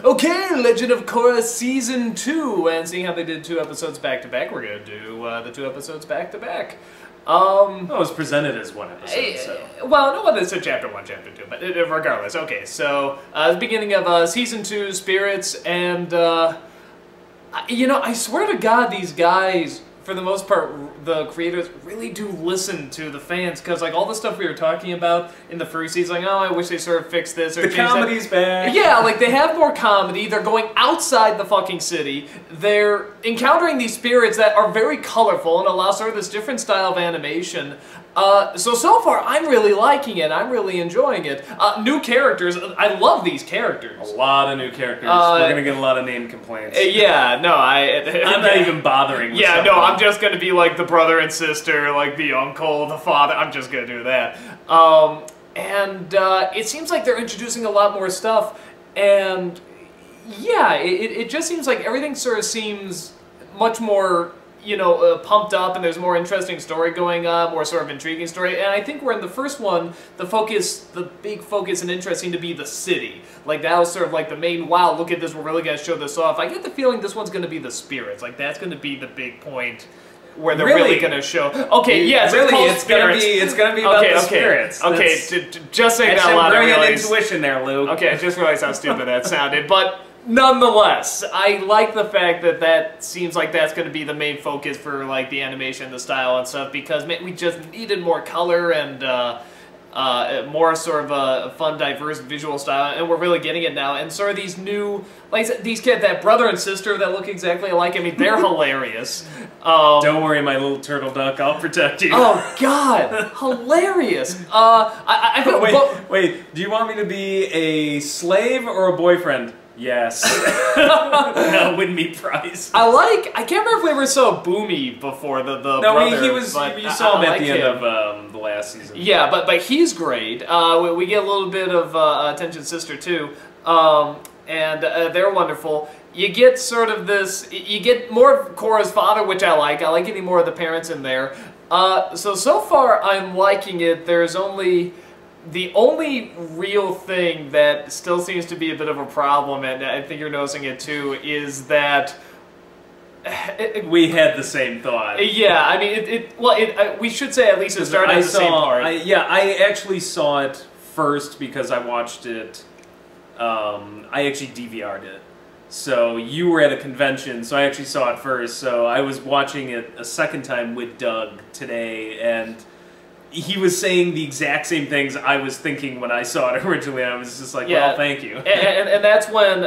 Okay, Legend of Korra Season 2, and seeing how they did 2 episodes back-to-back, we're going to do the 2 episodes back-to-back. Well, it was presented as one episode, so... Well, no, it's a Chapter 1, Chapter 2, but regardless. Okay, so, the beginning of Season 2, Spirits, and, you know, I swear to God, these guys, for the most part, the creators really do listen to the fans, because, like, all the stuff we were talking about in the first season, like, oh, I wish they sort of fixed this or the comedy's back. Yeah, like, they have more comedy, they're going outside the fucking city, they're encountering these spirits that are very colorful and allow sort of this different style of animation. So far, I'm really liking it. I'm really enjoying it. New characters. I love these characters. A lot of new characters. We're going to get a lot of name complaints. Yeah, no, I'm not even bothering with Yeah, no, I'm just going to be like the brother and sister, like the uncle, the father. I'm just going to do that. It seems like they're introducing a lot more stuff. And, yeah, it just seems like everything sort of seems much more... you know, pumped up, and there's more interesting story going on, more sort of intriguing story. And I think where in the first one, the big focus and interest seemed to be the city. Like, that was sort of like the main, wow, look at this, we're really going to show this off. I get the feeling this one's going to be the spirits. Like, that's going to be the big point where they're really going to show. Okay, yes, it's going to be about the spirits. Okay, just saying that loud. Brilliant intuition there, Luke. Okay, I just realized how stupid that sounded, but... Nonetheless, I like the fact that that seems like that's going to be the main focus for like the animation, the style and stuff, because we just needed more color and more sort of a fun, diverse visual style, and we're really getting it now. And sort of these new, like these kids, that brother and sister that look exactly alike. I mean, they're hilarious. Don't worry, my little turtle duck. I'll protect you. Oh God, hilarious! Wait. Do you want me to be a slave or a boyfriend? Yes. That win me prize. I can't remember if we ever saw Boomy before the brother. He was, you saw him at the end of the last season. Yeah, but he's great. We get a little bit of attention sister too. And they're wonderful. You get sort of this, you get more of Korra's father, which I like. I like getting more of the parents in there. So far I'm liking it. The only real thing that still seems to be a bit of a problem, and I think you're noticing it too, is that... we had the same thought. Yeah, I mean, we should say at least it started as the same part. I actually saw it first because I watched it, I actually DVR'd it. So you were at a convention, so I actually saw it first, so I was watching it a second time with Doug today, and... he was saying the exact same things I was thinking when I saw it originally, and I was just like, well, thank you. And that's when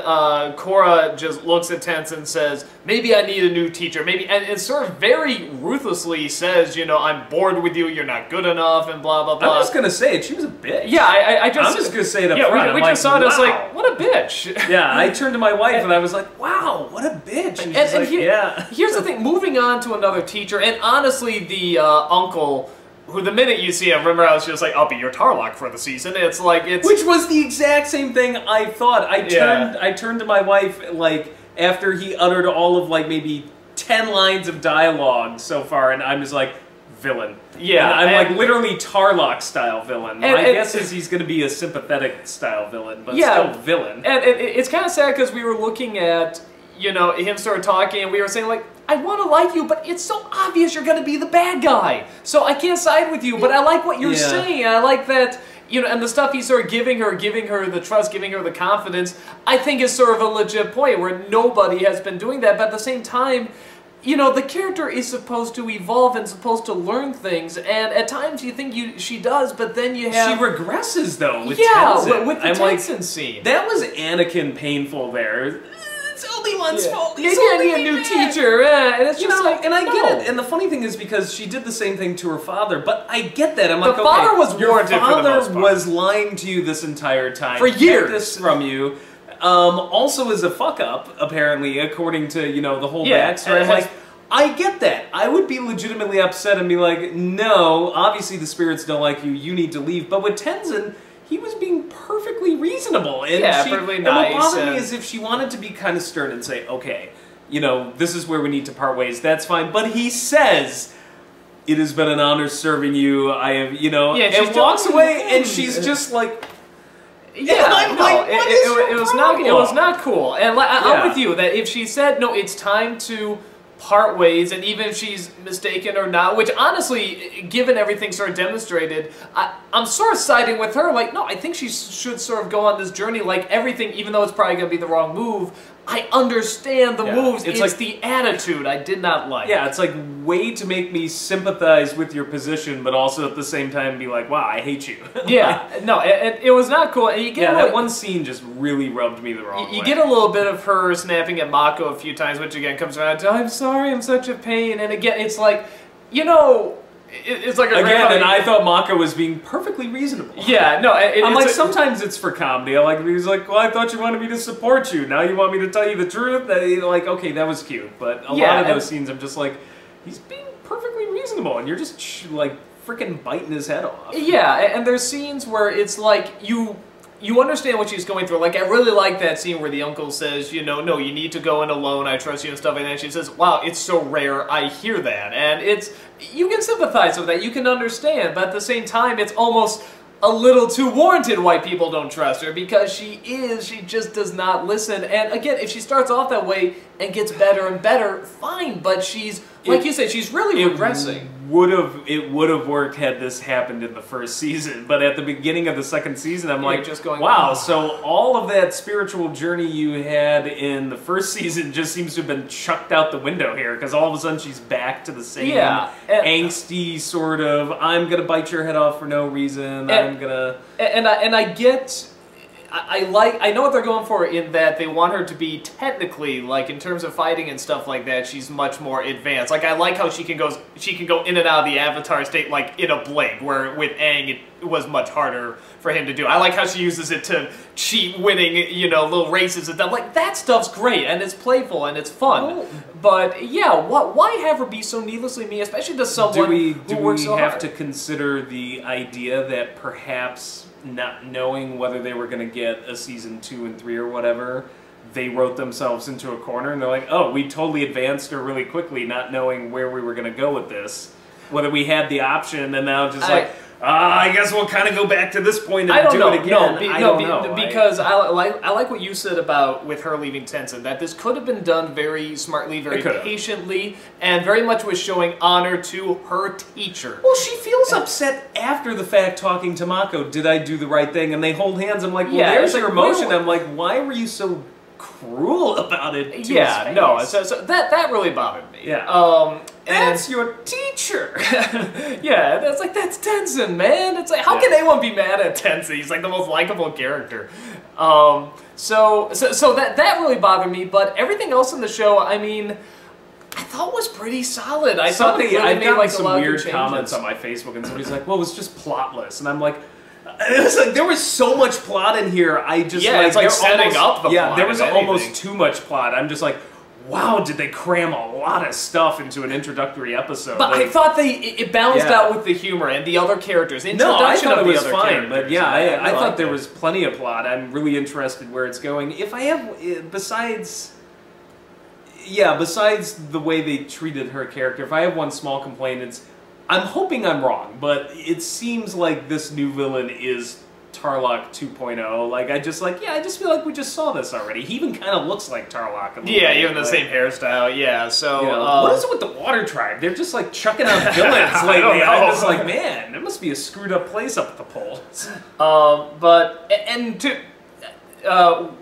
Korra just looks at Tense and says, maybe I need a new teacher, maybe, and it sort of very ruthlessly says, you know, I'm bored with you, you're not good enough, and blah, blah, blah. I'm just going to say it, she was a bitch. Yeah, I'm just going to say it up front. We just saw it, it's like, what a bitch. Yeah, I turned to my wife and I was like, wow, what a bitch. And she's like, yeah. Here's the thing, moving on to another teacher, and honestly, the uncle... who the minute you see him, remember I was just like, I'll be your Tarlock for the season. It's like, which was the exact same thing I thought. I turned to my wife, like, after he uttered all of, like, maybe 10 lines of dialogue so far, and I'm just like, villain. Yeah. And I'm like, literally Tarlock-style villain. My guess is he's going to be a sympathetic-style villain, but still villain. And it's kind of sad because we were looking at, you know, him sort of talking, and we were saying, like, I want to like you, but it's so obvious you're going to be the bad guy. So I can't side with you, but I like what you're saying. I like that, you know, and the stuff he's sort of giving her the trust, giving her the confidence, I think is sort of a legit point where nobody has been doing that. But at the same time, you know, the character is supposed to evolve and supposed to learn things, and at times you think she does, but then you have... She regresses, though, with Tenzin. with the Tenzin scene. That was Anakin painful there. It's Obi-Wan's fault. He's only a new teacher, and it's just like, and I get it. And the funny thing is because she did the same thing to her father, but I get that. I'm like, okay, father was warranted your for the most father was lying to you this entire time. For years. This from you. Also is a fuck up, apparently, according to, you know, the whole backstory. I'm like, I get that. I would be legitimately upset and be like, no, obviously the spirits don't like you, you need to leave. But with Tenzin, he was being perfectly reasonable. And perfectly nice. And what bothered me is if she wanted to be kind of stern and say, okay, you know, this is where we need to part ways, that's fine. But he says, it has been an honor serving you, I have, you know, and walks away, and she's just like... Yeah, I'm no, like, what is your it was not. It problem? was not cool. And like, Yeah. I'm with you that if she said no, it's time to part ways, and even if she's mistaken or not, which honestly, given everything sort of demonstrated, I'm sort of siding with her. Like, no, I think she should sort of go on this journey. Like everything, even though it's probably going to be the wrong move, I understand the moves. It's like the attitude I did not like. Yeah, it's like way to make me sympathize with your position, but also at the same time be like, wow, I hate you. Yeah, no, it was not cool. And you get that one scene just really rubbed me the wrong way. You get a little bit of her snapping at Mako a few times, which again comes around to, I'm sorry, I'm such a pain. And again, it's like, you know, it's like a again, and I thought Mako was being perfectly reasonable. Yeah, no, I'm like, sometimes it's for comedy. I like, he's like, well, I thought you wanted me to support you. Now you want me to tell you the truth? Like, okay, that was cute. But a lot of those scenes, I'm just like, he's being perfectly reasonable, and you're just like freaking biting his head off. Yeah, and there's scenes where it's like you understand what she's going through. Like, I really like that scene where the uncle says, you know, no, you need to go in alone, I trust you and stuff like that. She says, wow, it's so rare, I hear that. And you can sympathize with that, you can understand, but at the same time, it's almost a little too warranted why people don't trust her, because she just does not listen. And again, if she starts off that way and gets better and better, fine, but she's, like you said, she's really regressing. It would have worked had this happened in the first season, but at the beginning of the second season, I'm like, just going, wow, so all of that spiritual journey you had in the first season just seems to have been chucked out the window here, because all of a sudden she's back to the same angsty sort of, I'm gonna bite your head off for no reason, I'm gonna... And I get... I know what they're going for in that they want her to be technically, like in terms of fighting and stuff like that, she's much more advanced. Like, I like how she can go in and out of the Avatar state like in a blink, where with Aang it was much harder for him to do. I like how she uses it to cheat winning, you know, little races and stuff. Like, that stuff's great, and it's playful, and it's fun. Oh. But, yeah, why have her be so needlessly mean, especially to someone who works so hard? Do we have to consider the idea that perhaps... not knowing whether they were going to get a season 2 and 3 or whatever, they wrote themselves into a corner and they're like, oh, we totally advanced her really quickly, not knowing where we were going to go with this. Whether we had the option and now just I guess we'll kind of go back to this point and do it again. I don't know. Because I like what you said about with her leaving Tencent, that this could have been done very smartly, very patiently, and very much was showing honor to her teacher. Well, she feels upset after the fact talking to Mako, did I do the right thing? And they hold hands. I'm like, well, there's your emotion. I'm like, why were you so cruel about it to his face? No, so that really bothered me. Yeah. That's your teacher. Yeah, that's Tencent, man. It's like, how can anyone be mad at Tencent? He's like the most likable character. So that really bothered me. But everything else in the show, I mean, I thought was pretty solid. I thought they really made like some weird comments on my Facebook, and somebody's like, "Well, it was just plotless," and I'm like. It was like there was so much plot in here. I just it's like setting up the plot. Yeah, there was almost too much plot. I'm just like, wow, did they cram a lot of stuff into an introductory episode? But I thought it balanced out with the humor and the other characters. No, I thought it was fine, but yeah, I thought there was plenty of plot. I'm really interested where it's going. If I have, besides the way they treated her character, if I have one small complaint, it's I'm hoping I'm wrong, but it seems like this new villain is Tarlok 2.0. Like, I just feel like we just saw this already. He even kind of looks like Tarlok a little bit. Yeah, even the same hairstyle, yeah, so... You know, what is it with the Water Tribe? They're just, like, chucking out villains lately. I'm just like, man, it must be a screwed up place up at the polls. We're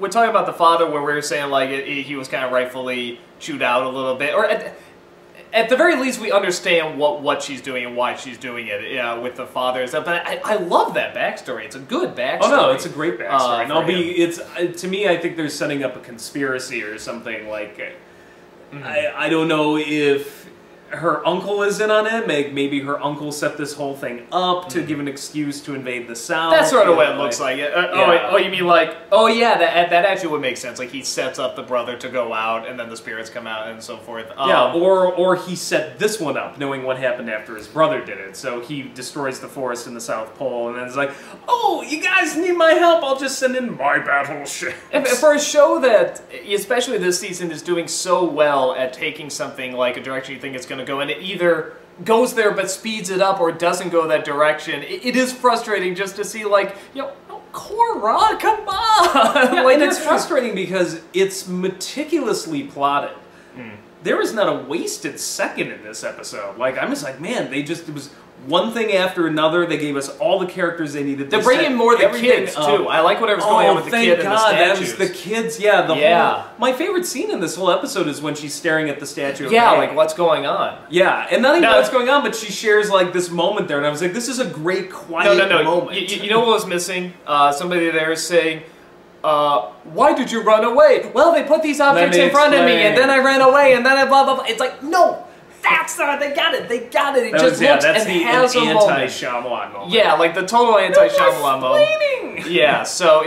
talking about the father where we were saying, like, he was kind of rightfully chewed out a little bit, or... At the very least, we understand what she's doing and why she's doing it with the father and stuff. But I love that backstory. It's a good backstory. Oh no, it's a great backstory. And to me, I think they're setting up a conspiracy or something. Like, I don't know if her uncle is in on it. Maybe her uncle set this whole thing up to give an excuse to invade the South. That's sort of what it looks like. Oh, you mean like, oh yeah, that actually would make sense. Like, he sets up the brother to go out, and then the spirits come out, and so forth. Yeah, or he set this one up, knowing what happened after his brother did it. So he destroys the forest in the South Pole, and then it's like, oh, you guys need my help, I'll just send in my battleship. For a show that, especially this season, is doing so well at taking something like a direction you think it's going to go, and it either goes there but speeds it up or doesn't go that direction, it is frustrating just to see, like, you know, Korra, come on! Yeah, Like, and it's frustrating because it's meticulously plotted. There was not a wasted second in this episode. Like, I'm just like, man, it was one thing after another. They gave us all the characters they needed. They're bringing more the kids, too. I like whatever's going on with the kid and the statues. That was the kids, yeah. My favorite scene in this whole episode is when she's staring at the statue of May. Like, what's going on? Yeah, and not even what's going on, but she shares, like, this moment there, and I was like, this is a great, quiet moment. You know what was missing? Somebody there is saying, why did you run away? Well, they put these objects in front of me, and then I ran away, and then I blah, blah, blah. It's like, no! That's not, they got it. It just looks and has a moment. That's the anti-Shyamalan moment. Yeah, like the total anti-Shyamalan moment. Yeah, so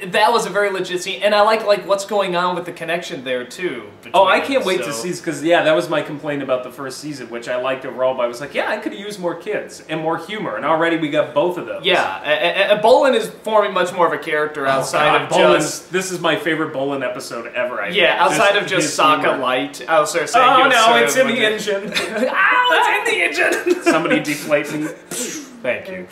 that was a very legit scene, and I like what's going on with the connection there too. I can't wait to see, because that was my complaint about the first season, which I liked overall. But I was like, I could have used more kids and more humor, and already we got both of those. Yeah, and Bolin is forming much more of a character outside of just. This is my favorite Bolin episode ever. Outside of just Sokka Light. I was sort of saying. Oh no, it's in the engine. It's in the engine. Somebody deflate me. Thank you.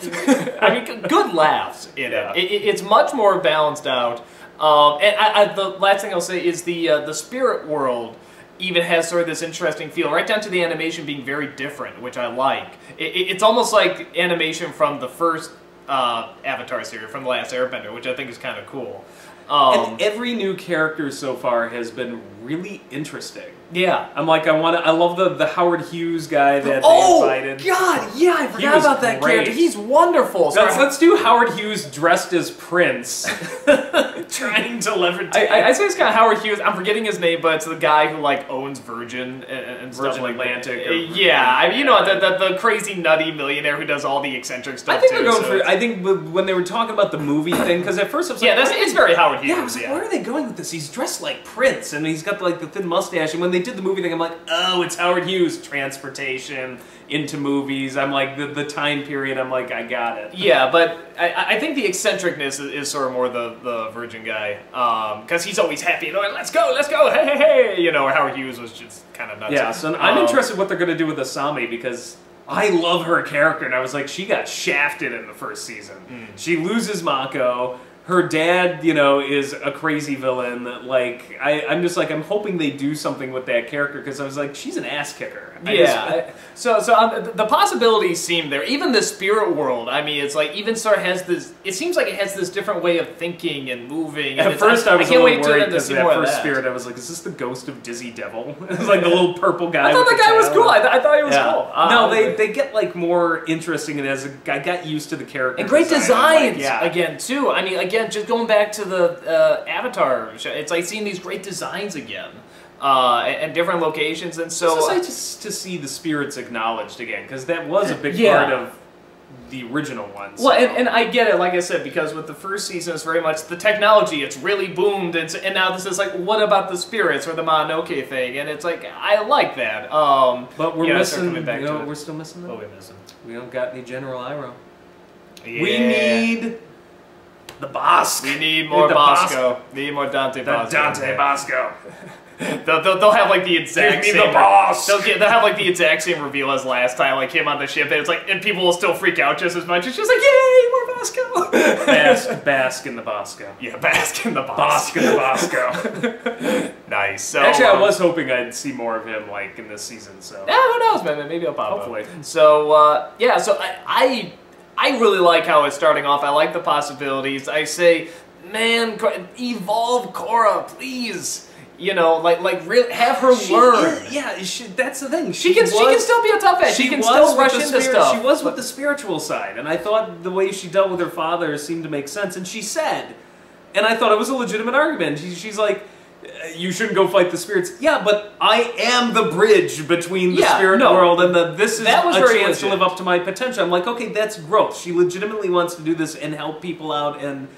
I mean, good laughs in it. It's much more balanced out. And the last thing I'll say is the spirit world even has sort of this interesting feel, right down to the animation being very different, which I like. It's almost like animation from the first Avatar series, from The Last Airbender, which I think is kind of cool. And every new character so far has been really interesting. Yeah. I'm like, I love the Howard Hughes guy that they invited. Oh, God, yeah, I forgot about that character. He's wonderful. Let's do Howard Hughes dressed as Prince, trying to levitate. I say it's kind of Howard Hughes. I'm forgetting his name, but it's the guy who, like, owns Virgin and stuff like Atlantic. Yeah, I mean, you know, the crazy, nutty millionaire who does all the eccentric stuff, I think when they were talking about the movie thing, because at first I was like... Yeah, it's very Howard Hughes. Yeah, I was like, where are they going with this? He's dressed like Prince, and he's got, like, the thin mustache, and when they did the movie thing, I'm like, oh, it's Howard Hughes. Transportation into movies. I'm like, the time period, I'm like, I got it. Yeah, but I think the eccentricness is sort of more the Virgin guy. Because he's always happy. You know, let's go, hey, hey, hey. You know, where Howard Hughes was just kind of nuts. Yeah, so I'm interested what they're going to do with Asami, because I love her character, and I was like, she got shafted in the first season. She loses Mako. Her dad, you know, is a crazy villain. Like, I'm just like, I'm hoping they do something with that character, because I was like, she's an ass kicker. So the possibilities seem there. Even the spirit world, I mean, it's like, even sort of has this, it seems like it has this different way of thinking and moving. And at first I was a little worried because that first spirit, I was like, is this the ghost of Dizzy Devil? It was like the little purple guy. I thought the guy was cool. I thought he was cool. No, they get like more interesting, and as I got used to the character. And great designs, again, too. I mean, again, just going back to the Avatar show, it's like seeing these great designs again. And different locations, and so... It's nice to see the spirits acknowledged again, because that was a big part of the original ones. Well, and I get it, like I said, because with the first season, it's very much the technology, it's really boomed, and now this is like, what about the spirits, or the Mononoke thing, and it's like, I like that. But we're missing, we're still missing them. What are we missing? We don't got any General Iroh. Yeah. We need... the Bossk. We need more Bosco. We need more Dante Bosco. Dante Bosco. They'll have like the exact same. The boss. They'll have like the exact same reveal as last time, like him on the ship. And it's like, and people will still freak out just as much. It's just like, yay, more Bosco. Bask in the Bosco. Yeah, bask in the Bosco. Bask in the Bosco. Nice. So, actually, I was hoping I'd see more of him like in this season. So yeah, who knows, man? Maybe he'll pop hopefully. Up. So yeah, so I really like how it's starting off. I like the possibilities. I say, man, evolve Korra, please. You know, really have her learn. That's the thing. She can still be a tough ass. She can still rush into stuff. She was with the spiritual side, and I thought the way she dealt with her father seemed to make sense. And she said, and I thought it was a legitimate argument. She's like, you shouldn't go fight the spirits. Yeah, but I am the bridge between the spirit world and this is a chance to live up to my potential. I'm like, okay, that's growth. She legitimately wants to do this and help people out and...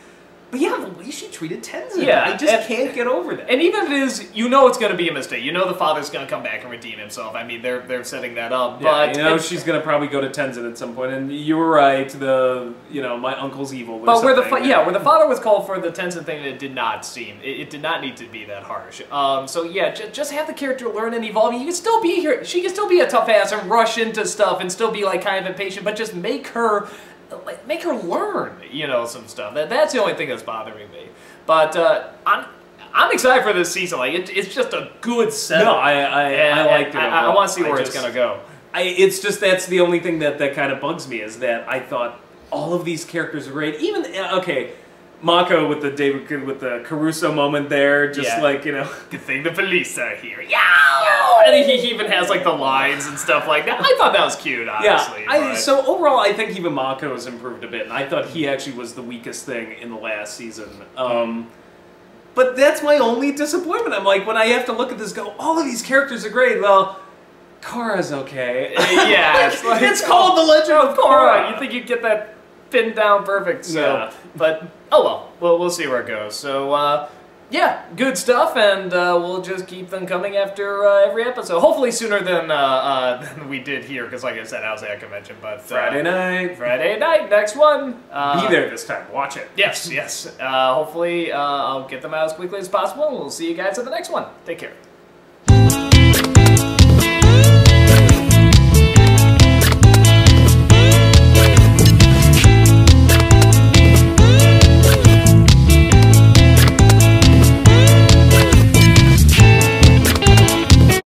But yeah, the way she treated Tenzin, I just can't get over that. And even if it is, you know it's going to be a mistake. You know the father's going to come back and redeem himself. I mean, they're setting that up. Yeah, but you know she's going to probably go to Tenzin at some point. And you were right. My uncle's evil. But where the father was called for the Tenzin thing, it did not seem. It did not need to be that harsh. So yeah, just have the character learn and evolve. You can still be here. She can still be a tough ass and rush into stuff and still be like kind of impatient. But just make her like, make her learn, you know, some stuff. That's the only thing that's bothering me. But I'm excited for this season. Like, it's just a good setup. No, I liked it. I want to see where it's gonna go. It's just that's the only thing that kind of bugs me is that I thought all of these characters are great. Even okay, Mako with the Caruso moment there, just like, you know, good thing the police are here. Yeah, and he even has like the lines and stuff like that. I thought that was cute, honestly. Yeah, so overall, I think even Mako has improved a bit, and I thought he actually was the weakest thing in the last season. But that's my only disappointment. I'm like, when I have to look at this, go, all of these characters are great. Well, Korra's okay. Yeah, it's called The Legend of Korra. You think you'd get that pinned down perfect? So, but oh well, we'll see where it goes. So yeah, good stuff, and we'll just keep them coming after every episode. Hopefully sooner than we did here, because like I said, I was at a convention. But Friday night, next one. Be there this time. Watch it. Yes. Hopefully I'll get them out as quickly as possible. And we'll see you guys at the next one. Take care.